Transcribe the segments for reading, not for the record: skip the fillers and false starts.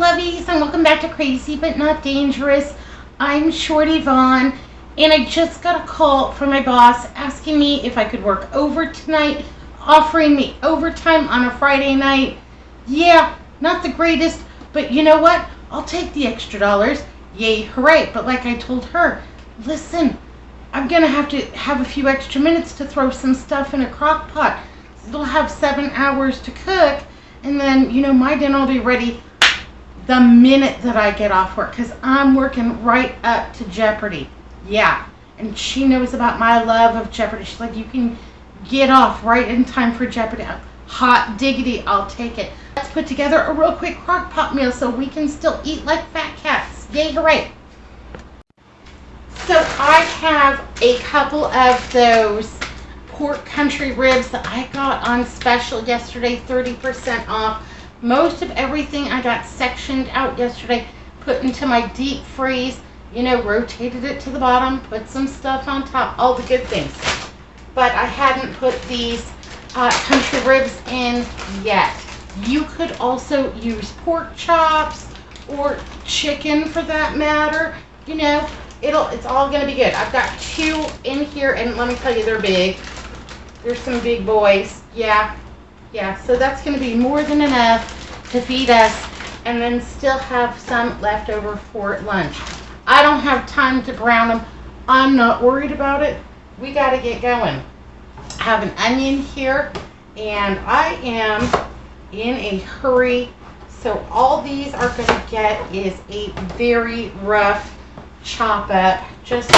lovies, and welcome back to Crazy But Not Dangerous. I'm Shorty Vaughn, and I just got a call from my boss asking me if I could work over tonight, offering me overtime on a Friday night. Yeah, not the greatest, but you know what? I'll take the extra dollars. Yay, hooray. But like I told her, listen, I'm going to have a few extra minutes to throw some stuff in a crock pot. It'll have 7 hours to cook, and then, my dinner will be ready the minute that I get off work, because I'm working right up to Jeopardy. Yeah, and she knows about my love of Jeopardy. She's like, you can get off right in time for Jeopardy. Hot diggity, I'll take it. Let's put together a real quick crock pot meal so we can still eat like fat cats. Yay, hooray. So I have a couple of those pork country ribs that I got on special yesterday, 30% off. Most of everything I got sectioned out yesterday, put into my deep freeze, rotated it to the bottom, put some stuff on top, all the good things. But I hadn't put these country ribs in yet. You could also use pork chops or chicken for that matter. It's all going to be good. I've got 2 in here, and let me tell you, they're big. There's some big boys. Yeah, so that's going to be more than enough to feed us, and then still have some left over for lunch. I don't have time to brown them. I'm not worried about it. We got to get going. I have an onion here, and I am in a hurry, so all these are going to get is a very rough chop up, just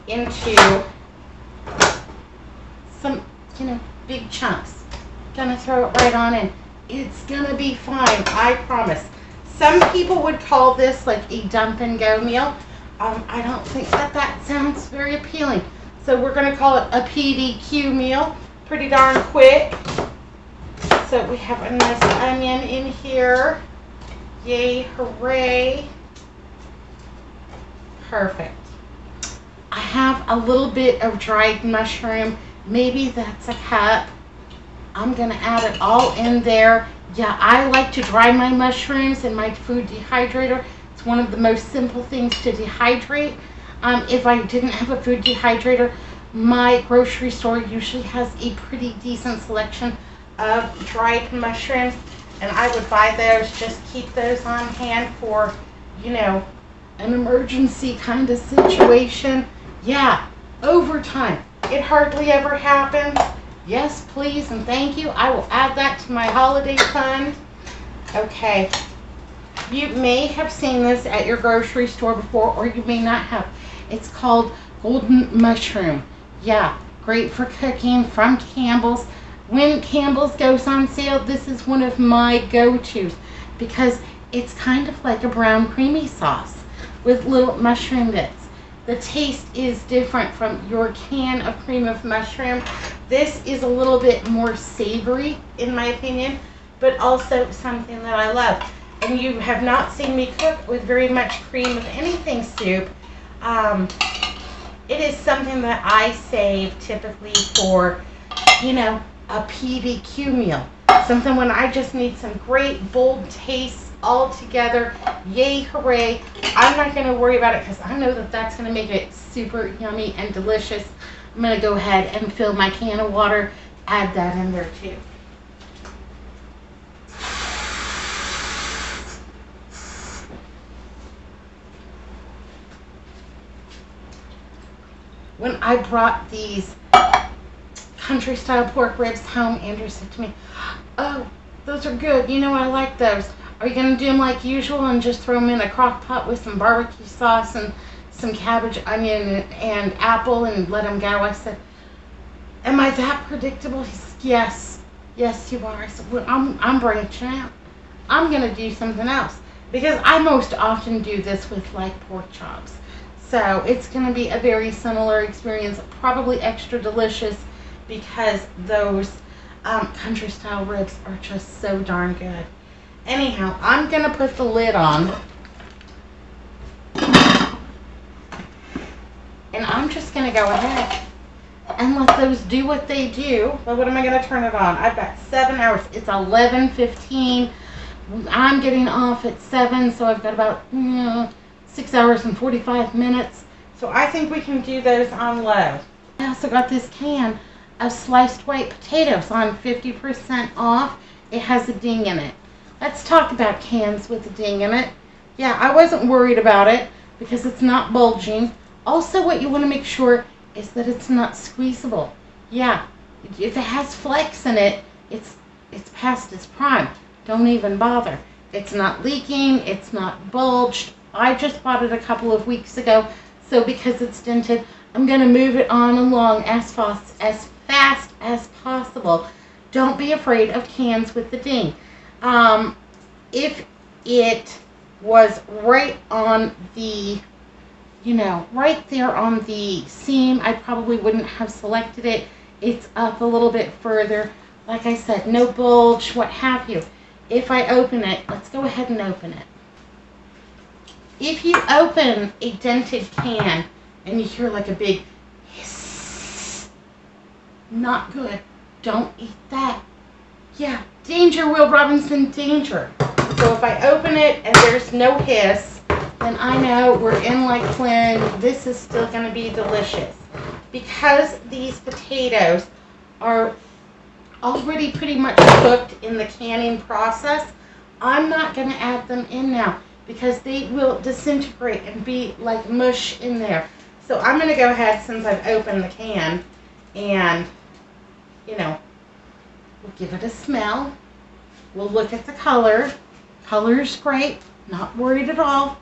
into some, big chunks. Gonna throw it right on in. It's gonna be fine, I promise. Some people would call this like a dump and go meal. I don't think that sounds very appealing. So we're gonna call it a PDQ meal. Pretty darn quick. So we have a nice onion in here. Yay, hooray. Perfect. I have a little bit of dried mushroom. Maybe that's a cup. I'm going to add it all in there. Yeah, I like to dry my mushrooms in my food dehydrator. It's one of the most simple things to dehydrate. If I didn't have a food dehydrator, my grocery store usually has a pretty decent selection of dried mushrooms, and I would buy those, just keep those on hand for, an emergency kind of situation. Yeah, overtime. It hardly ever happens. Yes, please, and thank you. I will add that to my holiday fund. Okay. You may have seen this at your grocery store before, or you may not have. It's called golden mushroom. Yeah, great for cooking, from Campbell's. When Campbell's goes on sale, this is one of my go-tos because it's kind of like a brown creamy sauce with little mushroom bits. The taste is different from your can of cream of mushroom. This is a little bit more savory, in my opinion, but also something that I love. And you have not seen me cook with very much cream of anything soup. It is something that I save typically for, a PDQ meal. Something when I just need some great, bold tastes all together. Yay, hooray. I'm not going to worry about it because I know that that's going to make it super yummy and delicious. I'm going to go ahead and fill my can of water, add that in there too. When I brought these country style pork ribs home, Andrew said to me, "Oh, those are good. I like those. Are you going to do them like usual and just throw them in a crock pot with some barbecue sauce and some cabbage, onion, and apple and let them go?" I said, "Am I that predictable?" He said, "Yes. Yes, you are." I said, "Well, I'm branching out. I'm going to do something else." Because I most often do this with like pork chops. So it's going to be a very similar experience, probably extra delicious because those country style ribs are just so darn good. Anyhow, I'm going to put the lid on. And I'm just going to go ahead and let those do what they do. But what am I going to turn it on? I've got 7 hours. It's 11:15. I'm getting off at 7, so I've got about 6 hours and 45 minutes. So I think we can do those on low. I also got this can of sliced white potatoes on 50% off. It has a ding in it. Let's talk about cans with a ding in it. Yeah, I wasn't worried about it because it's not bulging. Also, what you want to make sure is that it's not squeezable. Yeah, if it has flex in it, it's past its prime. Don't even bother. It's not leaking. It's not bulged. I just bought it a couple of weeks ago, so because it's dented, I'm going to move it on along as fast as possible. Don't be afraid of cans with the ding. If it was right on the, right there on the seam, I probably wouldn't have selected it. It's up a little bit further. Like I said, no bulge, what have you. If I open it, let's go ahead and open it. If you open a dented can and you hear like a big hiss, not good. Don't eat that. Yeah, danger, Will Robinson, danger. So if I open it and there's no hiss, then I know we're in like Flynn. This is still going to be delicious. Because these potatoes are already pretty much cooked in the canning process, I'm not going to add them in now because they will disintegrate and be like mush in there. So I'm going to go ahead, since I've opened the can, and, we'll give it a smell. We'll look at the color. Color's great. Not worried at all.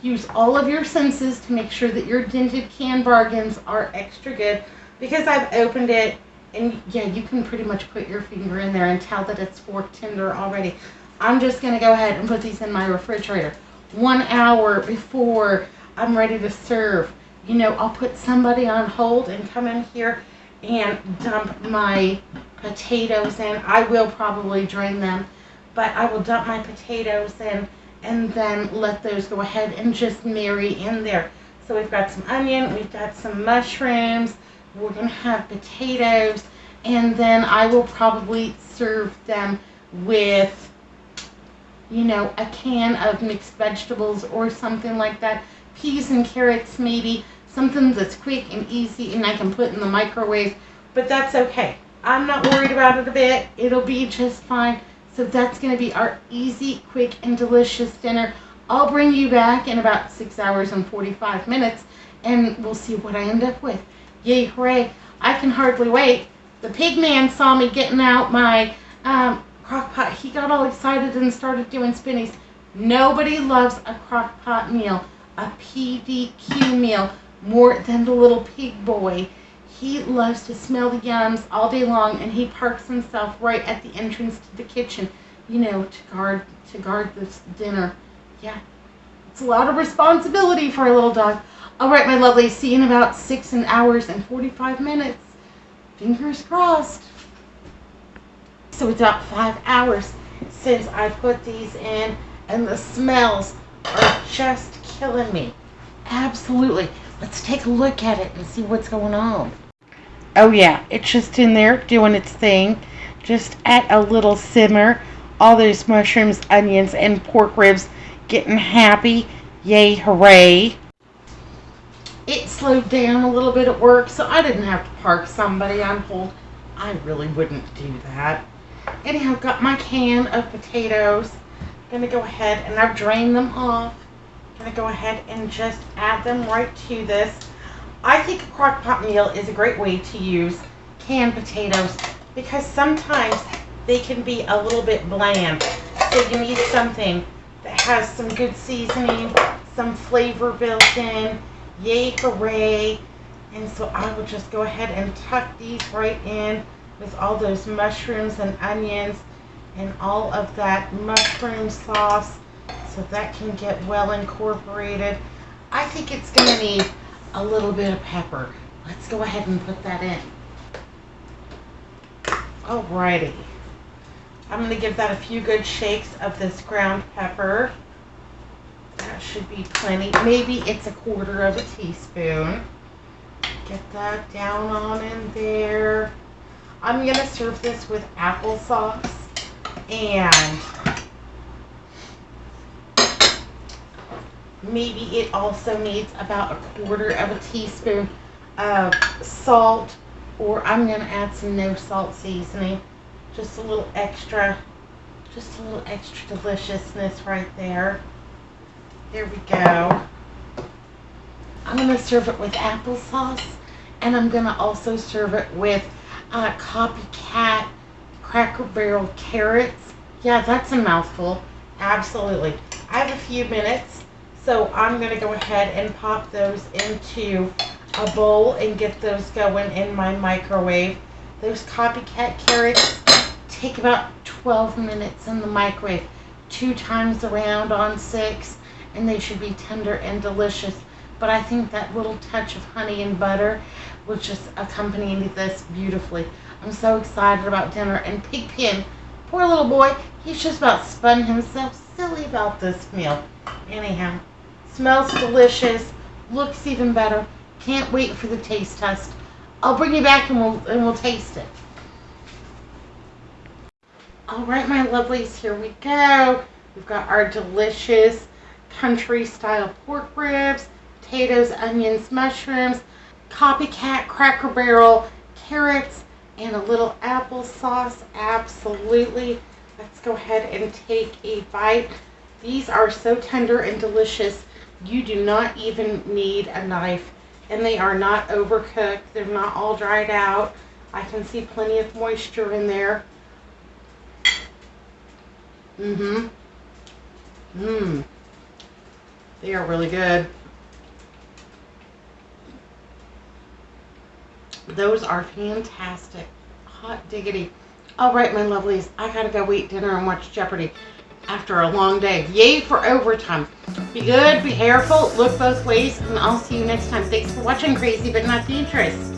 Use all of your senses to make sure that your dented can bargains are extra good, because I've opened it, and yeah, you can pretty much put your finger in there and tell that it's fork tender already. I'm just going to go ahead and put these in my refrigerator 1 hour before I'm ready to serve. I'll put somebody on hold and come in here and dump my potatoes in. I will probably drain them, but I will dump my potatoes in and then let those go ahead and just marry in there. So we've got some onion, we've got some mushrooms, we're going to have potatoes, and then I will probably serve them with, a can of mixed vegetables or something like that. Peas and carrots maybe, something that's quick and easy and I can put in the microwave, but that's okay. I'm not worried about it a bit. It'll be just fine. So that's going to be our easy, quick, and delicious dinner. I'll bring you back in about 6 hours and 45 minutes, and we'll see what I end up with. Yay, hooray. I can hardly wait. The pig man saw me getting out my crock pot. He got all excited and started doing spinnies. Nobody loves a crock pot meal, a PDQ meal, more than the little pig boy. He loves to smell the yums all day long, and he parks himself right at the entrance to the kitchen, to guard this dinner. Yeah, it's a lot of responsibility for a little dog. All right, my lovely, see you in about 6 hours and 45 minutes. Fingers crossed. So it's about 5 hours since I put these in, and the smells are just killing me. Absolutely. Let's take a look at it and see what's going on. Oh yeah, it's just in there doing its thing, just at a little simmer. All those mushrooms, onions, and pork ribs getting happy. Yay, hooray. It slowed down a little bit at work, so I didn't have to park somebody on hold. I really wouldn't do that. Anyhow, got my can of potatoes. Gonna go ahead and I've drained them off. Gonna go ahead and just add them right to this. I think a crock pot meal is a great way to use canned potatoes because sometimes they can be a little bit bland. So you need something that has some good seasoning, some flavor built in. Yay, hooray. And so I will just go ahead and tuck these right in with all those mushrooms and onions and all of that mushroom sauce so that can get well incorporated. I think it's going to need a little bit of pepper. Let's go ahead and put that in. Alrighty. I'm going to give that a few good shakes of this ground pepper. That should be plenty. Maybe it's 1/4 teaspoon. Get that down on in there. I'm going to serve this with applesauce. And maybe it also needs about 1/4 of a teaspoon of salt, or I'm going to add some no salt seasoning. Just a little extra deliciousness right there. There we go. I'm going to serve it with applesauce, and I'm going to also serve it with copycat Cracker Barrel carrots. Yeah, that's a mouthful. Absolutely. I have a few minutes, so I'm going to go ahead and pop those into a bowl and get those going in my microwave. Those copycat carrots take about 12 minutes in the microwave, 2 times around on 6, and they should be tender and delicious. But I think that little touch of honey and butter will just accompany this beautifully. I'm so excited about dinner. And Pigpen, poor little boy, he's just about spun himself silly about this meal. Anyhow, smells delicious, looks even better. Can't wait for the taste test. I'll bring you back and we'll taste it. All right, my lovelies, here we go. We've got our delicious country-style pork ribs, potatoes, onions, mushrooms, copycat Cracker Barrel, carrots, and a little applesauce. Absolutely. Let's go ahead and take a bite. These are so tender and delicious, you do not even need a knife. And they are not overcooked. They're not all dried out. I can see plenty of moisture in there. They are really good. Those are fantastic. Hot diggity. All right, my lovelies, I gotta go eat dinner and watch Jeopardy after a long day. Yay for overtime. Be good, be careful, look both ways, and I'll see you next time. Thanks for watching Crazy But Not Dangerous.